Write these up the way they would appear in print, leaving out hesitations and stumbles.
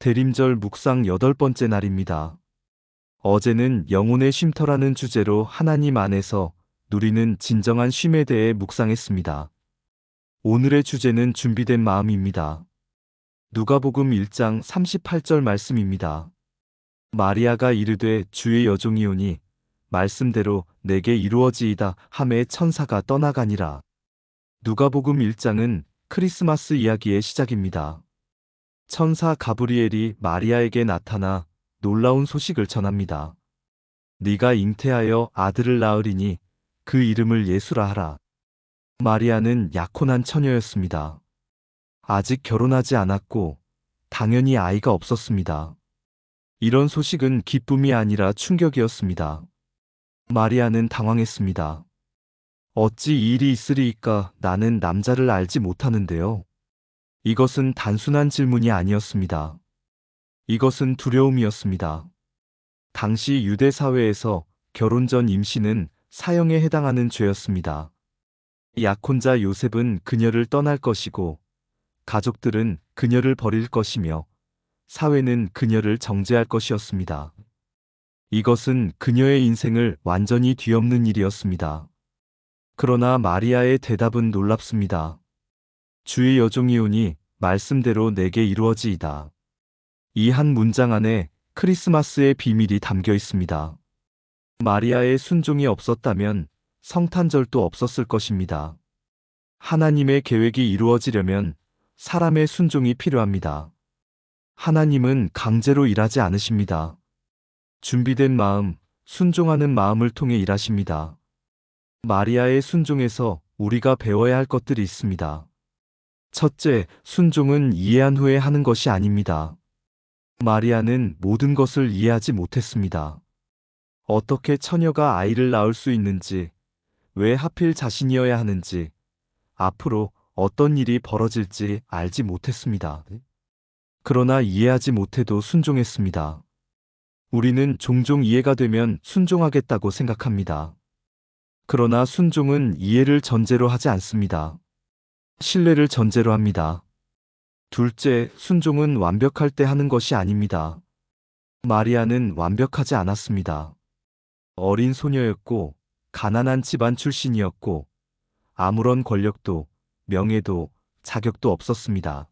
대림절 묵상 8번째 날입니다. 어제는 영혼의 쉼터라는 주제로 하나님 안에서 누리는 진정한 쉼에 대해 묵상했습니다. 오늘의 주제는 준비된 마음입니다. 누가복음 1장 38절 말씀입니다. 마리아가 이르되 주의 여종이오니 말씀대로 내게 이루어지이다 하매 천사가 떠나가니라. 누가복음 1장은 크리스마스 이야기의 시작입니다. 천사 가브리엘이 마리아에게 나타나 놀라운 소식을 전합니다. 네가 잉태하여 아들을 낳으리니 그 이름을 예수라 하라. 마리아는 약혼한 처녀였습니다. 아직 결혼하지 않았고 당연히 아이가 없었습니다. 이런 소식은 기쁨이 아니라 충격이었습니다. 마리아는 당황했습니다. 어찌 이 일이 있으리이까 나는 남자를 알지 못하는데요. 이것은 단순한 질문이 아니었습니다. 이것은 두려움이었습니다. 당시 유대 사회에서 결혼 전 임신은 사형에 해당하는 죄였습니다. 약혼자 요셉은 그녀를 떠날 것이고 가족들은 그녀를 버릴 것이며 사회는 그녀를 정죄할 것이었습니다. 이것은 그녀의 인생을 완전히 뒤엎는 일이었습니다. 그러나 마리아의 대답은 놀랍습니다. 주의 여종이오니 말씀대로 내게 이루어지이다. 이 한 문장 안에 크리스마스의 비밀이 담겨 있습니다. 마리아의 순종이 없었다면 성탄절도 없었을 것입니다. 하나님의 계획이 이루어지려면 사람의 순종이 필요합니다. 하나님은 강제로 일하지 않으십니다. 준비된 마음, 순종하는 마음을 통해 일하십니다. 마리아의 순종에서 우리가 배워야 할 것들이 있습니다. 첫째, 순종은 이해한 후에 하는 것이 아닙니다. 마리아는 모든 것을 이해하지 못했습니다. 어떻게 처녀가 아이를 낳을 수 있는지, 왜 하필 자신이어야 하는지, 앞으로 어떤 일이 벌어질지 알지 못했습니다. 그러나 이해하지 못해도 순종했습니다. 우리는 종종 이해가 되면 순종하겠다고 생각합니다. 그러나 순종은 이해를 전제로 하지 않습니다. 신뢰를 전제로 합니다. 둘째, 순종은 완벽할 때 하는 것이 아닙니다. 마리아는 완벽하지 않았습니다. 어린 소녀였고, 가난한 집안 출신이었고, 아무런 권력도, 명예도, 자격도 없었습니다.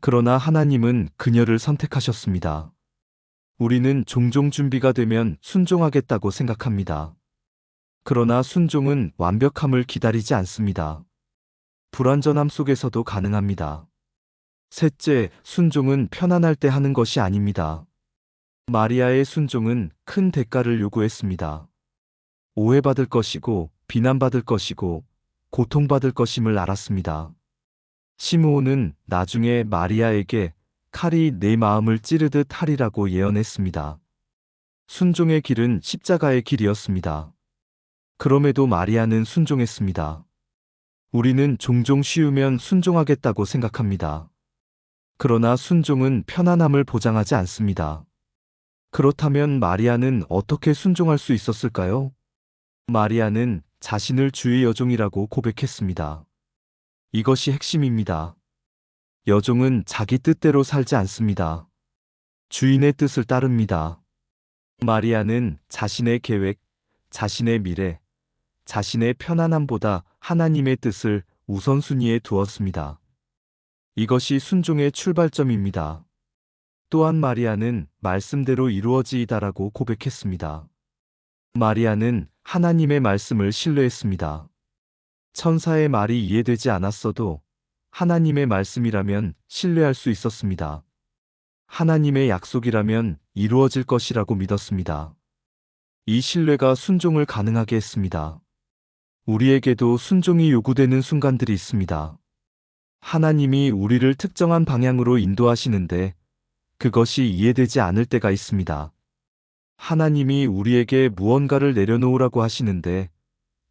그러나 하나님은 그녀를 선택하셨습니다. 우리는 종종 준비가 되면 순종하겠다고 생각합니다. 그러나 순종은 완벽함을 기다리지 않습니다. 불완전함 속에서도 가능합니다. 셋째, 순종은 편안할 때 하는 것이 아닙니다. 마리아의 순종은 큰 대가를 요구했습니다. 오해받을 것이고, 비난받을 것이고, 고통받을 것임을 알았습니다. 시므온은 나중에 마리아에게 칼이 내 마음을 찌르듯 하리라고 예언했습니다. 순종의 길은 십자가의 길이었습니다. 그럼에도 마리아는 순종했습니다. 우리는 종종 쉬우면 순종하겠다고 생각합니다. 그러나 순종은 편안함을 보장하지 않습니다. 그렇다면 마리아는 어떻게 순종할 수 있었을까요? 마리아는 자신을 주의 여종이라고 고백했습니다. 이것이 핵심입니다. 여종은 자기 뜻대로 살지 않습니다. 주인의 뜻을 따릅니다. 마리아는 자신의 계획, 자신의 미래, 자신의 편안함보다 하나님의 뜻을 우선순위에 두었습니다. 이것이 순종의 출발점입니다. 또한 마리아는 말씀대로 이루어지이다라고 고백했습니다. 마리아는 하나님의 말씀을 신뢰했습니다. 천사의 말이 이해되지 않았어도 하나님의 말씀이라면 신뢰할 수 있었습니다. 하나님의 약속이라면 이루어질 것이라고 믿었습니다. 이 신뢰가 순종을 가능하게 했습니다. 우리에게도 순종이 요구되는 순간들이 있습니다. 하나님이 우리를 특정한 방향으로 인도하시는데 그것이 이해되지 않을 때가 있습니다. 하나님이 우리에게 무언가를 내려놓으라고 하시는데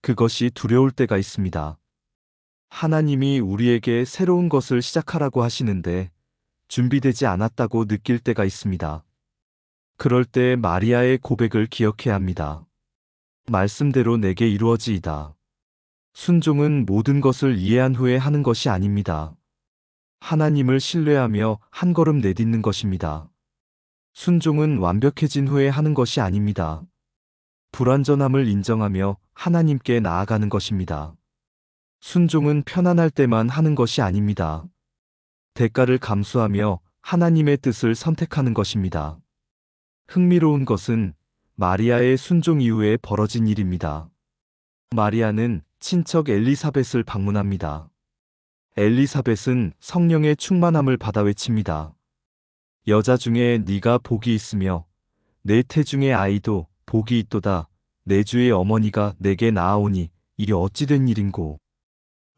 그것이 두려울 때가 있습니다. 하나님이 우리에게 새로운 것을 시작하라고 하시는데 준비되지 않았다고 느낄 때가 있습니다. 그럴 때 마리아의 고백을 기억해야 합니다. 말씀대로 내게 이루어지이다. 순종은 모든 것을 이해한 후에 하는 것이 아닙니다. 하나님을 신뢰하며 한 걸음 내딛는 것입니다. 순종은 완벽해진 후에 하는 것이 아닙니다. 불완전함을 인정하며 하나님께 나아가는 것입니다. 순종은 편안할 때만 하는 것이 아닙니다. 대가를 감수하며 하나님의 뜻을 선택하는 것입니다. 흥미로운 것은 마리아의 순종 이후에 벌어진 일입니다. 마리아는 친척 엘리사벳을 방문합니다. 엘리사벳은 성령의 충만함을 받아 외칩니다. 여자 중에 네가 복이 있으며 내 태중의 아이도 복이 있도다. 내 주의 어머니가 내게 나아오니 이게 어찌 된 일인고.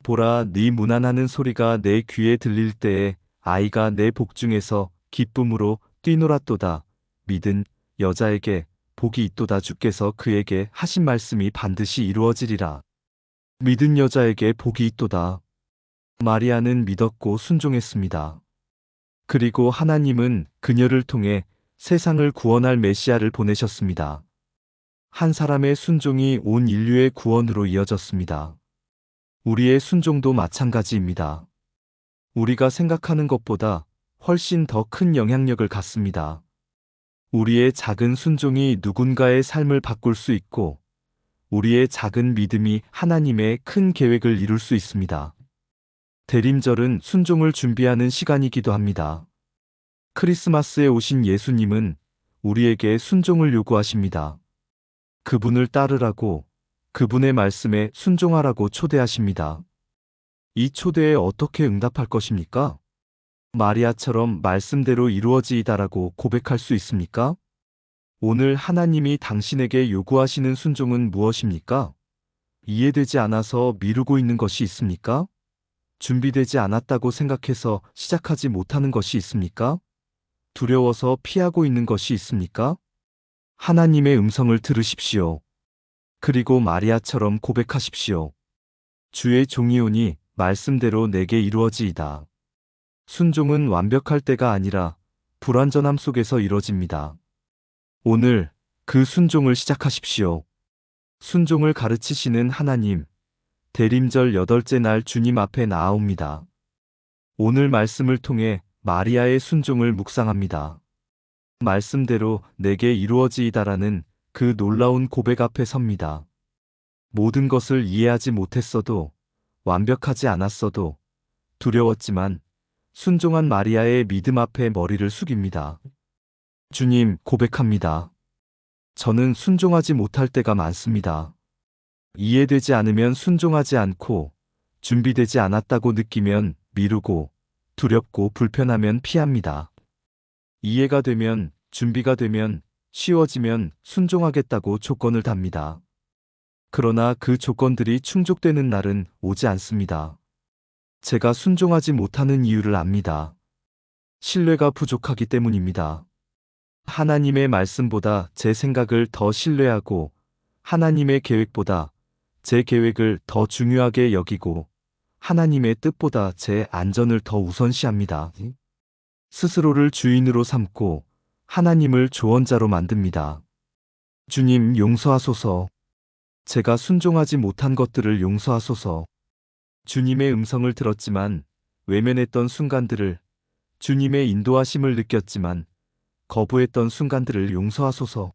보라, 네 문안하는 소리가 내 귀에 들릴 때에 아이가 내 복중에서 기쁨으로 뛰놀았도다. 믿은 여자에게 복이 있도다. 주께서 그에게 하신 말씀이 반드시 이루어지리라. 믿은 여자에게 복이 있도다. 마리아는 믿었고 순종했습니다. 그리고 하나님은 그녀를 통해 세상을 구원할 메시아를 보내셨습니다. 한 사람의 순종이 온 인류의 구원으로 이어졌습니다. 우리의 순종도 마찬가지입니다. 우리가 생각하는 것보다 훨씬 더 큰 영향력을 갖습니다. 우리의 작은 순종이 누군가의 삶을 바꿀 수 있고, 우리의 작은 믿음이 하나님의 큰 계획을 이룰 수 있습니다. 대림절은 순종을 준비하는 시간이기도 합니다. 크리스마스에 오신 예수님은 우리에게 순종을 요구하십니다. 그분을 따르라고, 그분의 말씀에 순종하라고 초대하십니다. 이 초대에 어떻게 응답할 것입니까? 마리아처럼 말씀대로 이루어지이다라고 고백할 수 있습니까? 오늘 하나님이 당신에게 요구하시는 순종은 무엇입니까? 이해되지 않아서 미루고 있는 것이 있습니까? 준비되지 않았다고 생각해서 시작하지 못하는 것이 있습니까? 두려워서 피하고 있는 것이 있습니까? 하나님의 음성을 들으십시오. 그리고 마리아처럼 고백하십시오. 주의 종이오니 말씀대로 내게 이루어지이다. 순종은 완벽할 때가 아니라 불완전함 속에서 이루어집니다. 오늘 그 순종을 시작하십시오. 순종을 가르치시는 하나님, 대림절 8째 날 주님 앞에 나아옵니다. 오늘 말씀을 통해 마리아의 순종을 묵상합니다. 말씀대로 내게 이루어지이다라는 그 놀라운 고백 앞에 섭니다. 모든 것을 이해하지 못했어도, 완벽하지 않았어도, 두려웠지만 순종한 마리아의 믿음 앞에 머리를 숙입니다. 주님, 고백합니다. 저는 순종하지 못할 때가 많습니다. 이해되지 않으면 순종하지 않고, 준비되지 않았다고 느끼면 미루고, 두렵고 불편하면 피합니다. 이해가 되면, 준비가 되면, 쉬워지면 순종하겠다고 조건을 답니다. 그러나 그 조건들이 충족되는 날은 오지 않습니다. 제가 순종하지 못하는 이유를 압니다. 신뢰가 부족하기 때문입니다. 하나님의 말씀보다 제 생각을 더 신뢰하고, 하나님의 계획보다 제 계획을 더 중요하게 여기고, 하나님의 뜻보다 제 안전을 더 우선시합니다. 스스로를 주인으로 삼고 하나님을 조언자로 만듭니다. 주님, 용서하소서. 제가 순종하지 못한 것들을 용서하소서. 주님의 음성을 들었지만 외면했던 순간들을, 주님의 인도하심을 느꼈지만 거부했던 순간들을 용서하소서.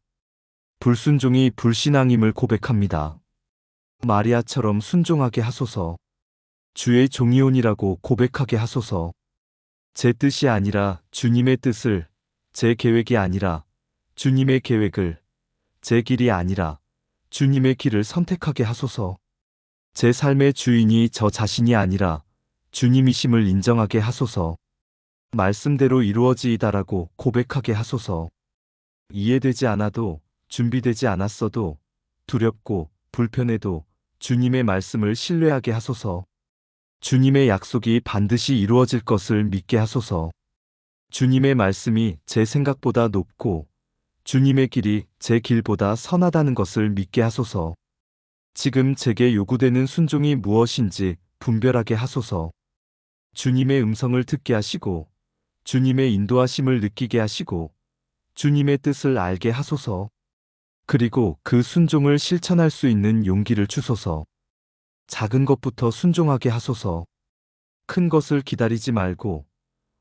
불순종이 불신앙임을 고백합니다. 마리아처럼 순종하게 하소서. 주의 종이오니라고 고백하게 하소서. 제 뜻이 아니라 주님의 뜻을, 제 계획이 아니라 주님의 계획을, 제 길이 아니라 주님의 길을 선택하게 하소서. 제 삶의 주인이 저 자신이 아니라 주님이심을 인정하게 하소서. 말씀대로 이루어지이다라고 고백하게 하소서. 이해되지 않아도, 준비되지 않았어도, 두렵고 불편해도 주님의 말씀을 신뢰하게 하소서. 주님의 약속이 반드시 이루어질 것을 믿게 하소서. 주님의 말씀이 제 생각보다 높고 주님의 길이 제 길보다 선하다는 것을 믿게 하소서. 지금 제게 요구되는 순종이 무엇인지 분별하게 하소서. 주님의 음성을 듣게 하시고, 주님의 인도하심을 느끼게 하시고, 주님의 뜻을 알게 하소서. 그리고 그 순종을 실천할 수 있는 용기를 주소서. 작은 것부터 순종하게 하소서. 큰 것을 기다리지 말고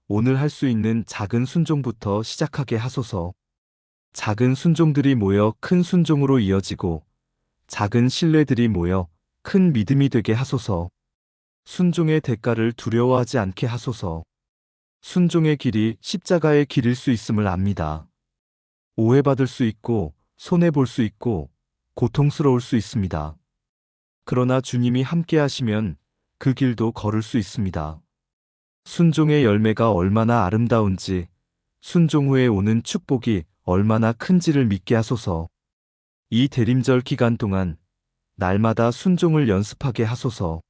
오늘 할 수 있는 작은 순종부터 시작하게 하소서. 작은 순종들이 모여 큰 순종으로 이어지고 작은 신뢰들이 모여 큰 믿음이 되게 하소서. 순종의 대가를 두려워하지 않게 하소서. 순종의 길이 십자가의 길일 수 있음을 압니다. 오해받을 수 있고 손해볼 수 있고 고통스러울 수 있습니다. 그러나 주님이 함께 하시면 그 길도 걸을 수 있습니다. 순종의 열매가 얼마나 아름다운지, 순종 후에 오는 축복이 얼마나 큰지를 믿게 하소서. 이 대림절 기간 동안 날마다 순종을 연습하게 하소서.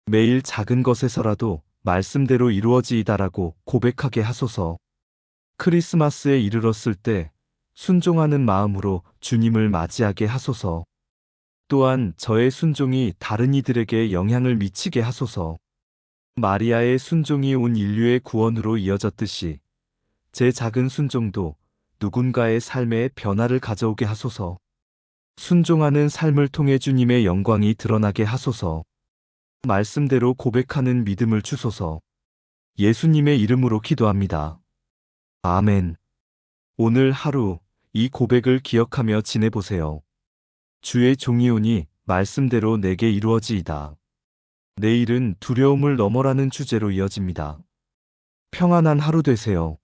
매일 작은 것에서라도 말씀대로 이루어지이다라고 고백하게 하소서. 크리스마스에 이르렀을 때 순종하는 마음으로 주님을 맞이하게 하소서. 또한 저의 순종이 다른 이들에게 영향을 미치게 하소서. 마리아의 순종이 온 인류의 구원으로 이어졌듯이 제 작은 순종도 누군가의 삶에 변화를 가져오게 하소서. 순종하는 삶을 통해 주님의 영광이 드러나게 하소서. 말씀대로 고백하는 믿음을 주소서. 예수님의 이름으로 기도합니다. 아멘. 오늘 하루 이 고백을 기억하며 지내보세요. 주의 종이 오니 말씀대로 내게 이루어지이다. 내일은 두려움을 넘어라는 주제로 이어집니다. 평안한 하루 되세요.